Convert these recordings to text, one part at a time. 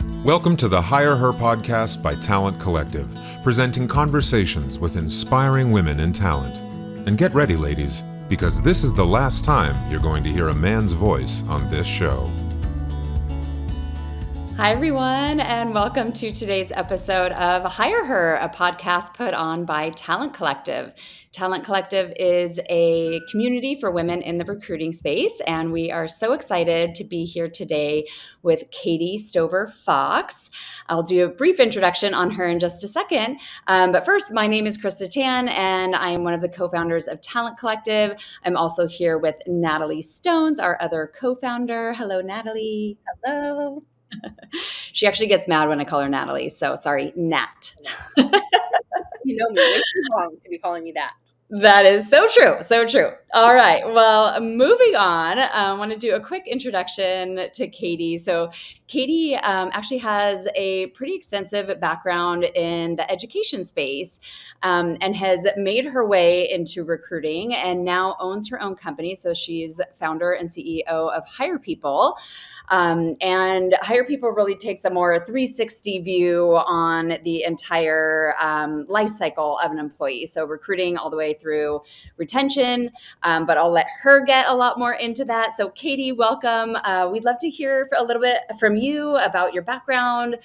Welcome to the Hire Her podcast by Talent Collective, presenting conversations with inspiring women in talent. And get ready, ladies, because this is the last time you're going to hear a man's voice on this show. Hi, everyone, and welcome to today's episode of Hire Her, a podcast put on by Talent Collective. Talent Collective is a community for women in the recruiting space, and we are so excited to be here today with Katy Stover-Fox. I'll do a brief introduction on her in just a second, but first, my name is Krista Tan, and I am one of the co-founders of Talent Collective. I'm also here with Natalie Stones, our other co-founder. Hello, Natalie. Hello. She actually gets mad when I call her Natalie, so sorry, Nat. You know me, way too wrong to be calling me that. That is so true, so true. All right, well, moving on, I want to do a quick introduction to Katy. So Katy actually has a pretty extensive background in the education space and has made her way into recruiting and now owns her own company. So she's founder and CEO of HigherPeople. And HigherPeople really takes a more 360 view on the entire life cycle of an employee. So recruiting all the way through retention, but I'll let her get a lot more into that. So Katy, welcome. We'd love to hear a little bit from you about your background,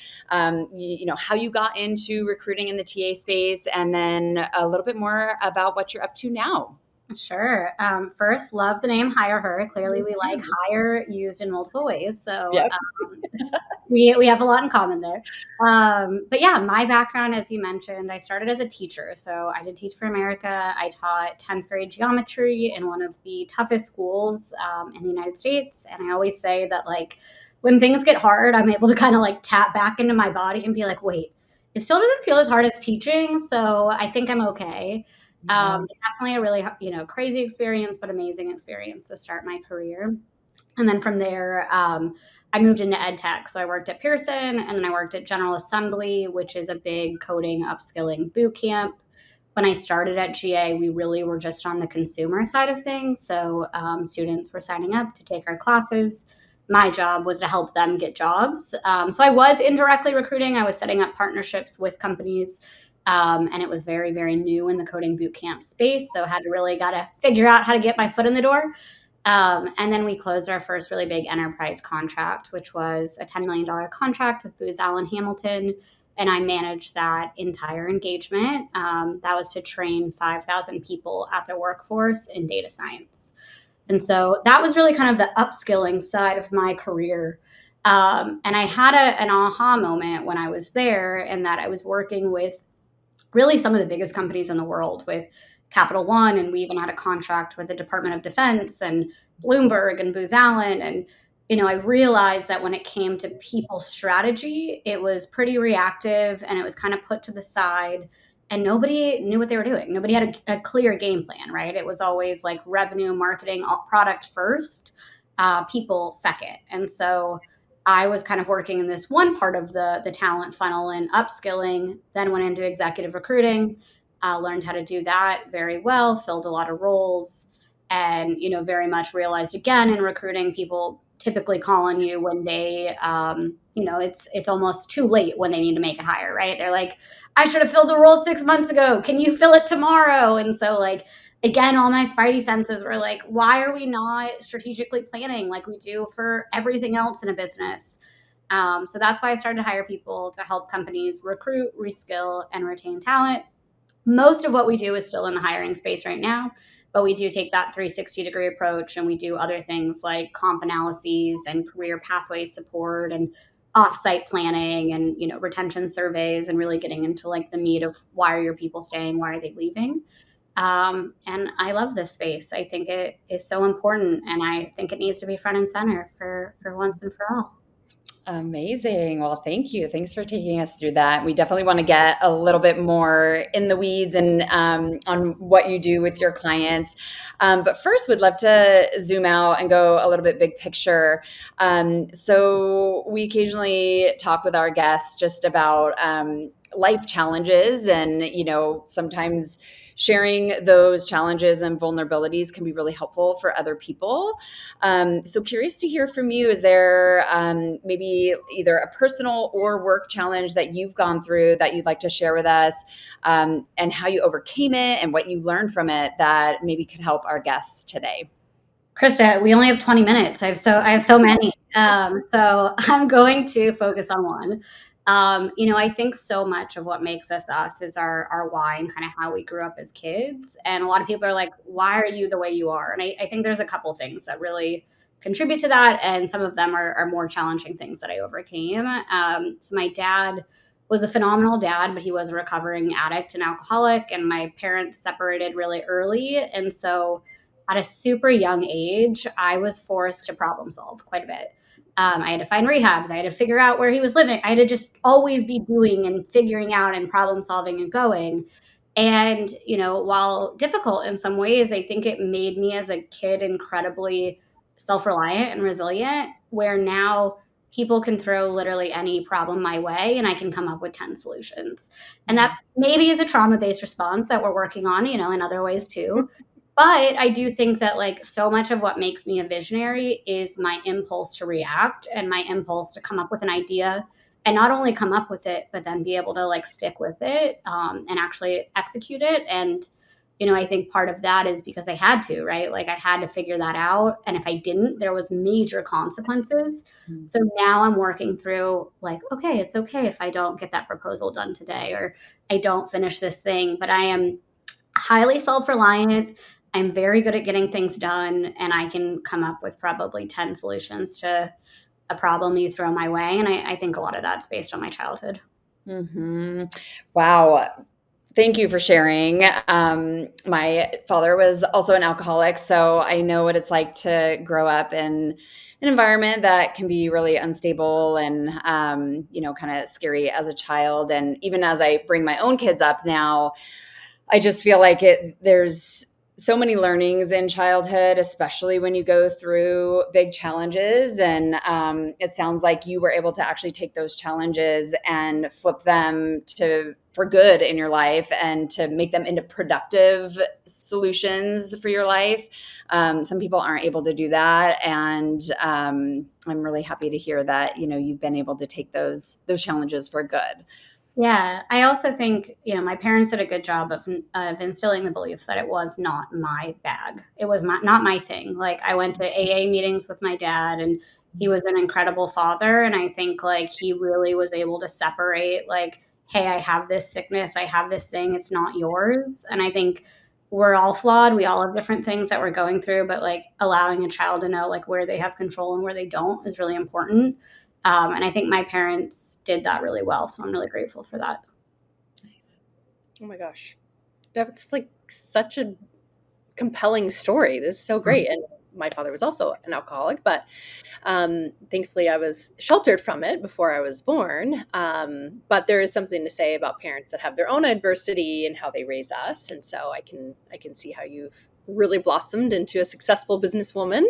you know, how you got into recruiting in the TA space, and then a little bit more about what you're up to now. Sure. First, love the name Hire Her. Clearly, we like hire used in multiple ways. So Yep. we have a lot in common there. But yeah, my background, as you mentioned, I started as a teacher. So I did Teach for America. I taught 10th grade geometry in one of the toughest schools in the United States. And I always say that, like, when things get hard, I'm able to kind of like tap back into my body and be like, wait, it still doesn't feel as hard as teaching. So I think I'm okay. Definitely a really, crazy experience, but amazing experience to start my career. And then from there, I moved into ed tech. So I worked at Pearson, and then I worked at General Assembly, which is a big coding upskilling boot camp. When I started at GA, we really were just on the consumer side of things. So students were signing up to take our classes. My job was to help them get jobs. So I was indirectly recruiting. I was setting up partnerships with companies. And it was very, very new in the coding bootcamp space. So I had to really got to figure out how to get my foot in the door. And then we closed our first really big enterprise contract, which was a $10 million contract with Booz Allen Hamilton. And I managed that entire engagement. That was to train 5,000 people at their workforce in data science. And so that was really kind of the upskilling side of my career. And I had an aha moment when I was there, in that I was working with really some of the biggest companies in the world, with Capital One, and we even had a contract with the Department of Defense and Bloomberg and Booz Allen. And, I realized that when it came to people strategy, it was pretty reactive and it was kind of put to the side, and nobody knew what they were doing. Nobody had a clear game plan, right? It was always like revenue, marketing, product first, people second. And so I was kind of working in this one part of the talent funnel and upskilling, then went into executive recruiting, learned how to do that very well, filled a lot of roles, and, very much realized, again, in recruiting, people typically call on you when they, it's almost too late when they need to make a hire, right? They're like, I should have filled the role 6 months ago. Can you fill it tomorrow? And so, like, again, all my spidey senses were like, why are we not strategically planning like we do for everything else in a business? So that's why I started HigherPeople, to help companies recruit, reskill, and retain talent. Most of what we do is still in the hiring space right now, but we do take that 360-degree approach, and we do other things like comp analyses and career pathway support and offsite planning and, retention surveys, and really getting into like the meat of why are your people staying? Why are they leaving? And I love this space. I think it is so important, and I think it needs to be front and center for once and for all. Amazing. Well, thank you. Thanks for taking us through that. We definitely want to get a little bit more in the weeds and on what you do with your clients. But first, we'd love to zoom out and go a little bit big picture. So we occasionally talk with our guests just about life challenges, and sometimes sharing those challenges and vulnerabilities can be really helpful for other people. So curious to hear from you. Is there maybe either a personal or work challenge that you've gone through that you'd like to share with us, and how you overcame it and what you learned from it that maybe could help our guests today? Krista, we only have 20 minutes. I have so many. So I'm going to focus on one. I think so much of what makes us us is our why and kind of how we grew up as kids. And a lot of people are like, why are you the way you are? And I think there's a couple things that really contribute to that. And some of them are more challenging things that I overcame. So my dad was a phenomenal dad, but he was a recovering addict and alcoholic. And my parents separated really early. And so at a super young age, I was forced to problem solve quite a bit. I had to find rehabs. I had to figure out where he was living. I had to just always be doing and figuring out and problem solving and going. And, while difficult in some ways, I think it made me as a kid incredibly self-reliant and resilient, where now people can throw literally any problem my way and I can come up with 10 solutions. And that maybe is a trauma-based response that we're working on, in other ways too. But I do think that so much of what makes me a visionary is my impulse to react and my impulse to come up with an idea and not only come up with it, but then be able to stick with it and actually execute it. And, I think part of that is because I had to, right? I had to figure that out. And if I didn't, there was major consequences. Mm-hmm. So now I'm working through okay, it's okay if I don't get that proposal done today, or I don't finish this thing, but I am highly self-reliant. I'm very good at getting things done, and I can come up with probably 10 solutions to a problem you throw my way. And I think a lot of that's based on my childhood. Mm-hmm. Wow. Thank you for sharing. My father was also an alcoholic, so I know what it's like to grow up in an environment that can be really unstable and, kind of scary as a child. And even as I bring my own kids up now, I just feel like there's so many learnings in childhood, especially when you go through big challenges. And it sounds like you were able to actually take those challenges and flip them for good in your life and to make them into productive solutions for your life. Some people aren't able to do that. And I'm really happy to hear that, you've been able to take those challenges for good. Yeah, I also think, my parents did a good job of instilling the belief that it was not my bag. It was not my thing. I went to AA meetings with my dad, and he was an incredible father. And I think he really was able to separate hey, I have this sickness, I have this thing, it's not yours. And I think we're all flawed. We all have different things that we're going through, but allowing a child to know where they have control and where they don't is really important. And I think my parents did that really well. So I'm really grateful for that. Nice. Oh my gosh. That's such a compelling story. This is so great. And my father was also an alcoholic, but thankfully I was sheltered from it before I was born. But there is something to say about parents that have their own adversity and how they raise us. And so I can see how you've really blossomed into a successful businesswoman.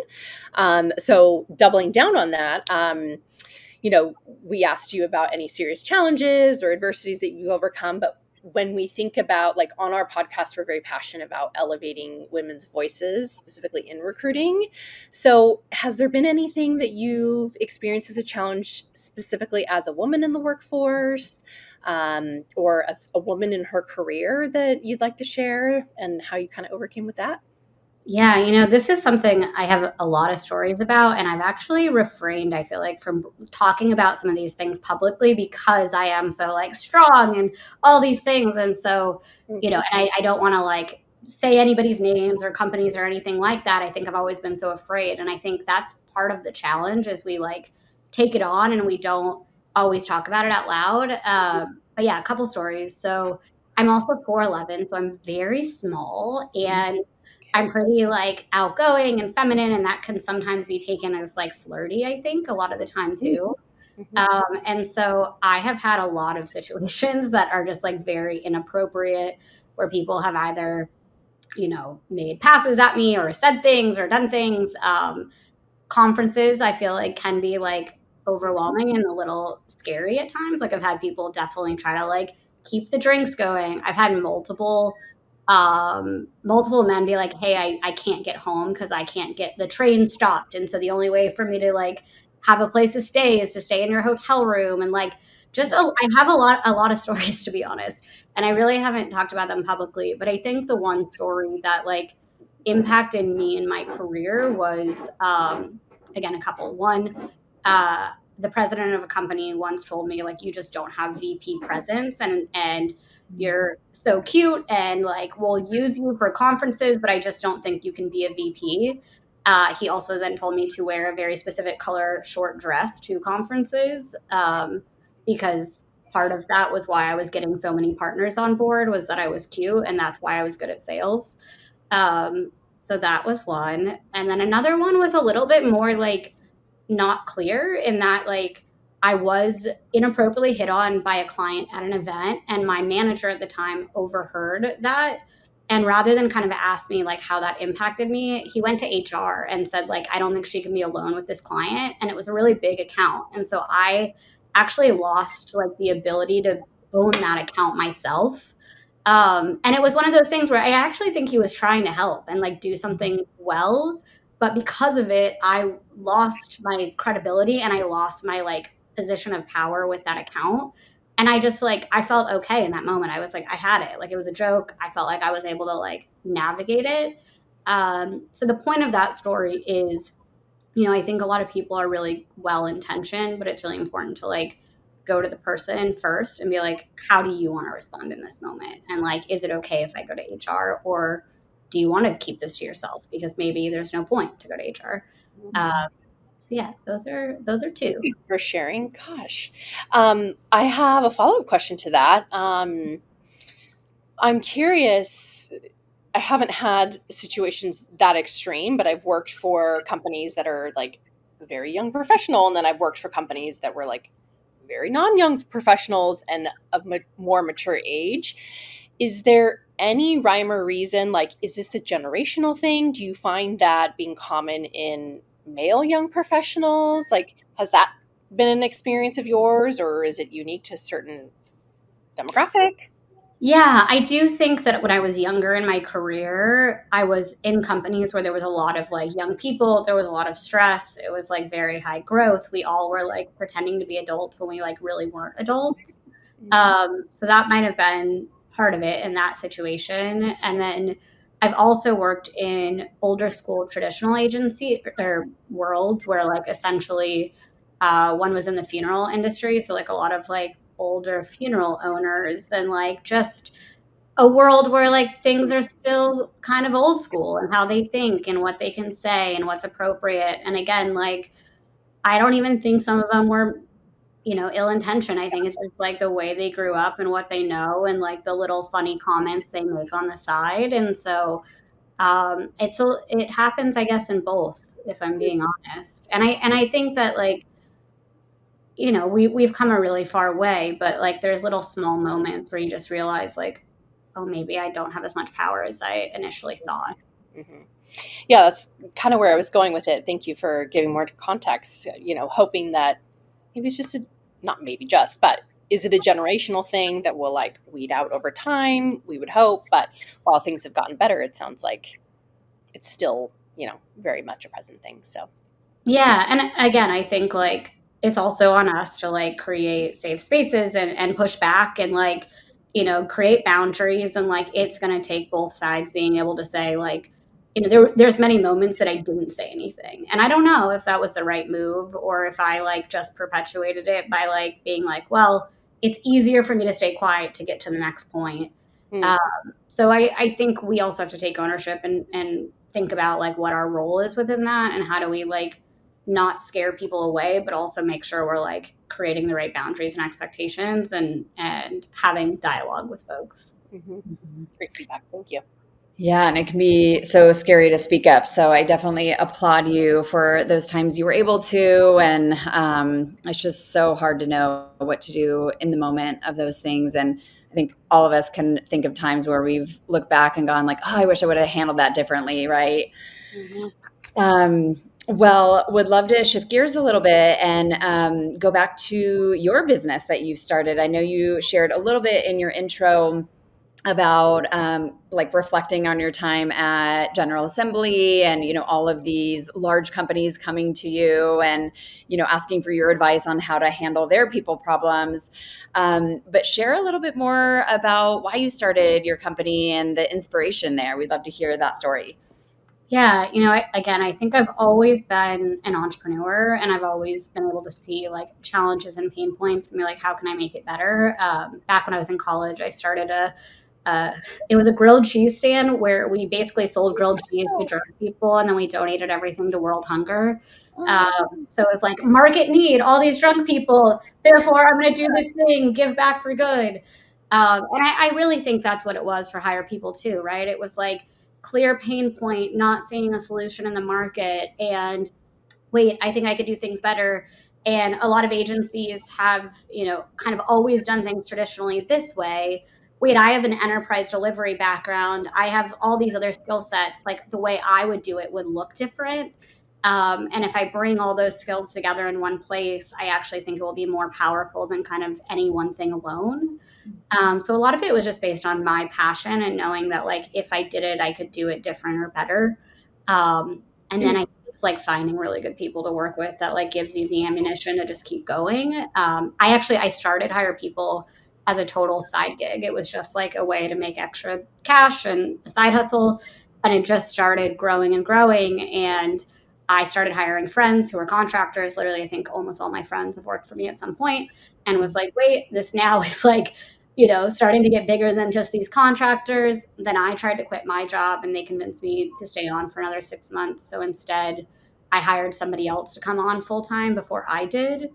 So doubling down on that, we asked you about any serious challenges or adversities that you've overcome, but when we think about on our podcast, we're very passionate about elevating women's voices, specifically in recruiting. So has there been anything that you've experienced as a challenge specifically as a woman in the workforce, or as a woman in her career that you'd like to share and how you kind of overcame with that? Yeah, this is something I have a lot of stories about, and I've actually refrained, I feel from talking about some of these things publicly because I am so strong and all these things. And so, and I don't want to say anybody's names or companies or anything like that. I think I've always been so afraid. And I think that's part of the challenge is we take it on and we don't always talk about it out loud. But yeah, a couple stories. So I'm also 4'11", so I'm very small, and I'm pretty outgoing and feminine, and that can sometimes be taken as flirty, I think, a lot of the time too. Mm-hmm. And so I have had a lot of situations that are just very inappropriate, where people have either, made passes at me or said things or done things. Conferences, I feel can be overwhelming and a little scary at times. I've had people definitely try to keep the drinks going. I've had multiple men be like, hey, I can't get home because I can't get the train stopped. And so the only way for me to like have a place to stay is to stay in your hotel room. And like, I have a lot of stories, to be honest. And I really haven't talked about them publicly, but I think the one story that like impacted me in my career was, again, a couple. One, the president of a company once told me, like, you just don't have VP presence, and you're so cute, and like we'll use you for conferences, but I just don't think you can be a VP. He also then told me to wear a very specific color short dress to conferences, because part of that was why I was getting so many partners on board, was that I was cute, and that's why I was good at sales. So that was one. And then another one was a little bit more like not clear, in that like I was inappropriately hit on by a client at an event, and my manager at the time overheard that. And rather than kind of ask me like how that impacted me, he went to HR and said like, I don't think she can be alone with this client. And it was a really big account. And so I actually lost like the ability to own that account myself. And it was one of those things where I actually think he was trying to help and like do something well, but because of it, I lost my credibility and I lost my like position of power with that account. And I just like, I felt okay in that moment. I was like, I had it. Like, it was a joke. I felt like I was able to like navigate it. So the point of that story is, I think a lot of people are really well intentioned, but it's really important to like go to the person first and be like, how do you want to respond in this moment? And like, is it okay if I go to HR, or do you want to keep this to yourself? Because maybe there's no point to go to HR. So yeah, those are two. Thank you for sharing. Gosh, I have a follow-up question to that. I'm curious. I haven't had situations that extreme, but I've worked for companies that are like very young professional, and then I've worked for companies that were like very non-young professionals and of more mature age. Is there any rhyme or reason? Like, is this a generational thing? Do you find that being common in male young professionals? Like, has that been an experience of yours, or is it unique to a certain demographic? Yeah, I do think that when I was younger in my career, I was in companies where there was a lot of like young people. There was a lot of stress. It was like very high growth. We all were like pretending to be adults when we like really weren't adults. So that might have been part of it in that situation. And then I've also worked in older school traditional agency or worlds where like essentially one was in the funeral industry. So like a lot of like older funeral owners, and like just a world where like things are still kind of old school and how they think and what they can say and what's appropriate. And again, like I don't even think some of them were ill-intentioned. I think it's just like the way they grew up and what they know, and like the little funny comments they make on the side. And so it happens, I guess, in both, if I'm being honest. And I think that like we've come a really far way, but like there's little small moments where you just realize like, oh, maybe I don't have as much power as I initially thought. Mm-hmm. Yeah, that's kind of where I was going with it. Thank you for giving more context, hoping that maybe it's just not maybe just, but is it a generational thing that will like weed out over time? We would hope, but while things have gotten better, it sounds like it's still, very much a present thing. So yeah. And again, I think like it's also on us to like create safe spaces and push back and like, create boundaries. And like, it's going to take both sides being able to say like, there's many moments that I didn't say anything. And I don't know if that was the right move, or if I like just perpetuated it by like being like, well, it's easier for me to stay quiet to get to the next point. So I think we also have to take ownership and think about like what our role is within that, and how do we like not scare people away, but also make sure we're like creating the right boundaries and expectations and having dialogue with folks. Mm-hmm. Great feedback. Thank you. Yeah, and it can be so scary to speak up. So I definitely applaud you for those times you were able to. And it's just so hard to know what to do in the moment of those things. And I think all of us can think of times where we've looked back and gone like, oh, I wish I would have handled that differently, right? Mm-hmm. Well, would love to shift gears a little bit and go back to your business that you started. I know you shared a little bit in your intro about like reflecting on your time at General Assembly and, all of these large companies coming to you and, asking for your advice on how to handle their people problems. But share a little bit more about why you started your company and the inspiration there. We'd love to hear that story. Yeah, I think I've always been an entrepreneur, and I've always been able to see like challenges and pain points and be like, how can I make it better? Back when I was in college, I started it was a grilled cheese stand where we basically sold grilled cheese to drunk people, and then we donated everything to World Hunger. So it was like market need, all these drunk people, therefore I'm going to do this thing, give back for good. And I really think that's what it was for Higher People too, right? It was like clear pain point, not seeing a solution in the market, and wait, I think I could do things better. And a lot of agencies have, kind of always done things traditionally this way. Wait, I have an enterprise delivery background. I have all these other skill sets. Like the way I would do it would look different. And if I bring all those skills together in one place, I actually think it will be more powerful than kind of any one thing alone. So a lot of it was just based on my passion and knowing that like if I did it, I could do it different or better. And then it's like finding really good people to work with that like gives you the ammunition to just keep going. I started Hire People as a total side gig. It was just like a way to make extra cash and a side hustle. And it just started growing and growing. And I started hiring friends who were contractors. Literally, I think almost all my friends have worked for me at some point, and was like, wait, this now is like, starting to get bigger than just these contractors. Then I tried to quit my job and they convinced me to stay on for another 6 months. So instead, I hired somebody else to come on full time before I did.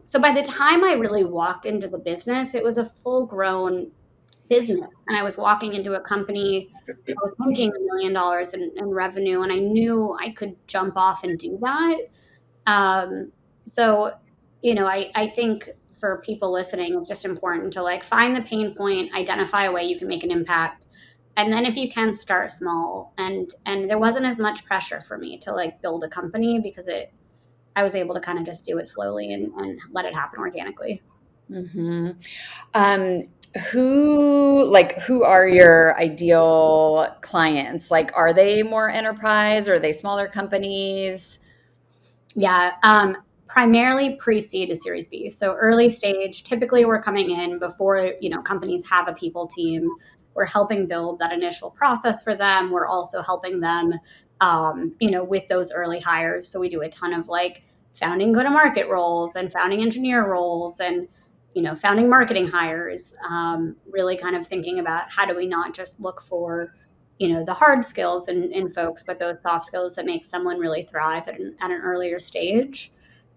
So by the time I really walked into the business, it was a full grown business. And I was walking into a company, I was making $1 million in revenue, and I knew I could jump off and do that. So, I think for people listening, it's just important to like find the pain point, identify a way you can make an impact. And then if you can start small, and there wasn't as much pressure for me to like build a company because I was able to kind of just do it slowly and let it happen organically. Mm-hmm. Who are your ideal clients? Like, are they more enterprise or are they smaller companies? Yeah. Primarily pre-seed to Series B. So early stage, typically we're coming in before, companies have a people team. We're helping build that initial process for them. We're also helping them, with those early hires. So we do a ton of like founding go-to-market roles and founding engineer roles and, founding marketing hires, really kind of thinking about how do we not just look for the hard skills in folks, but those soft skills that make someone really thrive at an earlier stage.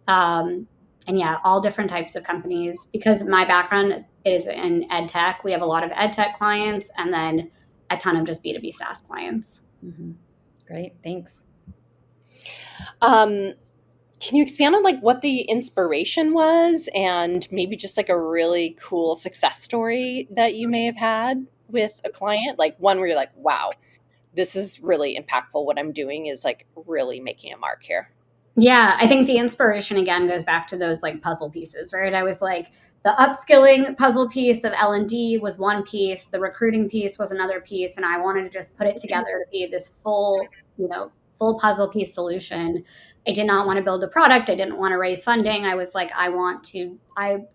And yeah, all different types of companies. Because my background is in ed tech, we have a lot of ed tech clients and then a ton of just B2B SaaS clients. Mm-hmm. Great, thanks. Can you expand on like what the inspiration was and maybe just like a really cool success story that you may have had with a client? Like one where you're like, wow, this is really impactful. What I'm doing is like really making a mark here. Yeah, I think the inspiration again goes back to those like puzzle pieces, right? I was like the upskilling puzzle piece of L&D was one piece, the recruiting piece was another piece, and I wanted to just put it together to be this full puzzle piece solution. I did not want to build a product. I didn't want to raise funding. I was like, I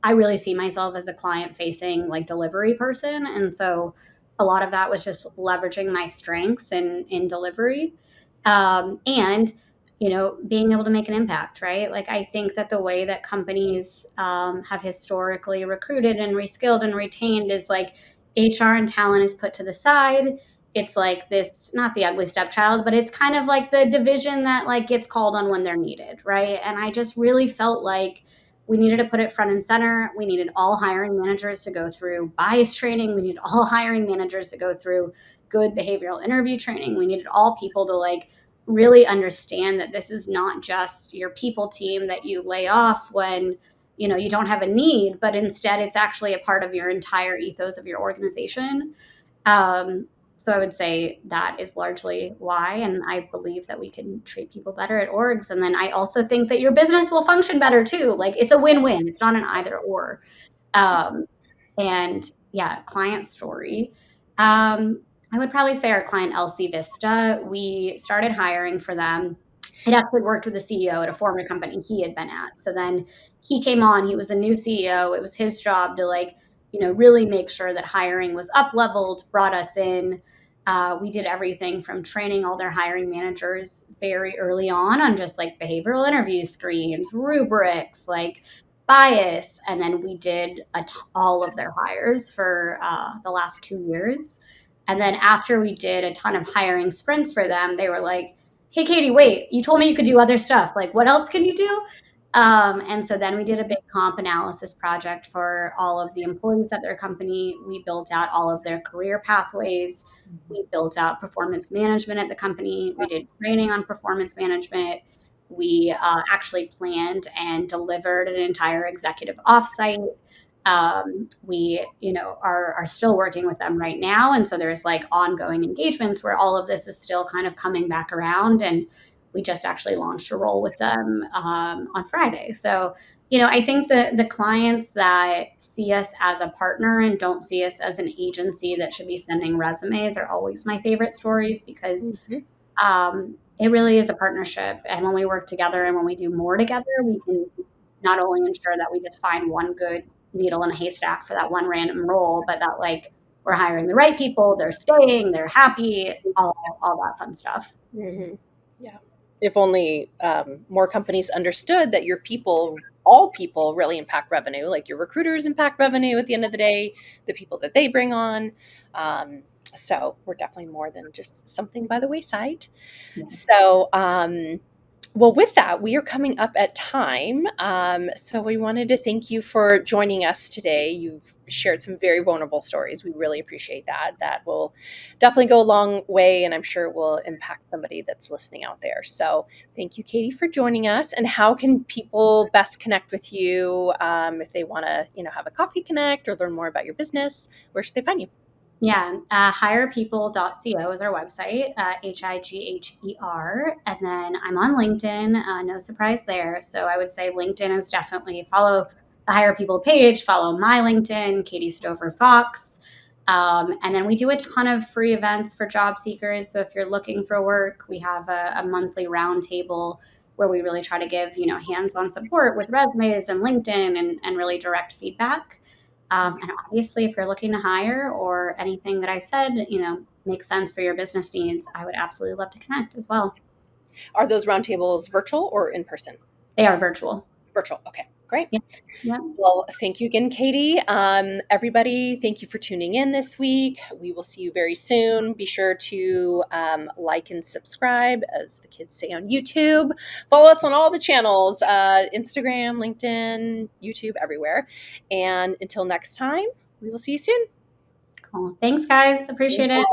really see myself as a client facing like delivery person. And so a lot of that was just leveraging my strengths in delivery. And being able to make an impact, right? Like I think that the way that companies have historically recruited and reskilled and retained is like HR and talent is put to the side. It's like this, not the ugly stepchild, but it's kind of like the division that like gets called on when they're needed, right? And I just really felt like we needed to put it front and center. We needed all hiring managers to go through bias training. We needed all hiring managers to go through good behavioral interview training. We needed all people to like really understand that this is not just your people team that you lay off when you don't have a need, but instead it's actually a part of your entire ethos of your organization. So I would say that is largely why, and I believe that we can treat people better at orgs. And then I also think that your business will function better too. Like it's a win-win. It's not an either or. And yeah, client story. I would probably say our client LC Vista, we started hiring for them. It actually worked with the CEO at a former company he had been at. So then he came on, he was a new CEO. It was his job to really make sure that hiring was up leveled, brought us in. We did everything from training all their hiring managers very early on just like behavioral interview screens, rubrics, like bias. And then we did all of their hires for the last 2 years. And then after we did a ton of hiring sprints for them, they were like, hey, Katy, wait, you told me you could do other stuff. Like, what else can you do? And so then we did a big comp analysis project for all of the employees at their company. We built out all of their career pathways. We built out performance management at the company. We did training on performance management. We actually planned and delivered an entire executive offsite. We, are still working with them right now. And so there's like ongoing engagements where all of this is still kind of coming back around. And we just actually launched a role with them on Friday. So, I think the clients that see us as a partner and don't see us as an agency that should be sending resumes are always my favorite stories because it really is a partnership. And when we work together and when we do more together, we can not only ensure that we just find one good needle in a haystack for that one random role, but that like we're hiring the right people, they're staying, they're happy, all that fun stuff. Mm-hmm. Yeah. If only more companies understood that your people, all people really impact revenue, like your recruiters impact revenue at the end of the day, the people that they bring on. So we're definitely more than just something by the wayside. Yeah. So, well, with that, we are coming up at time. So we wanted to thank you for joining us today. You've shared some very vulnerable stories. We really appreciate that. That will definitely go a long way, and I'm sure it will impact somebody that's listening out there. So thank you, Katy, for joining us. And how can people best connect with you if they want to, have a coffee connect or learn more about your business? Where should they find you? Yeah, HigherPeople.co is our website, HIGHER. And then I'm on LinkedIn, no surprise there. So I would say LinkedIn is definitely follow the Higher People page, follow my LinkedIn, Katy Stover Fox. And then we do a ton of free events for job seekers. So if you're looking for work, we have a monthly roundtable where we really try to give, hands-on support with resumes and LinkedIn and really direct feedback. And obviously, if you're looking to hire or anything that I said, makes sense for your business needs, I would absolutely love to connect as well. Are those roundtables virtual or in person? They are virtual. Virtual. Okay, great. Yeah. Well, thank you again, Katy. Everybody, thank you for tuning in this week. We will see you very soon. Be sure to like and subscribe, as the kids say on YouTube. Follow us on all the channels, Instagram, LinkedIn, YouTube, everywhere. And until next time, we will see you soon. Cool. Thanks, guys. Appreciate it.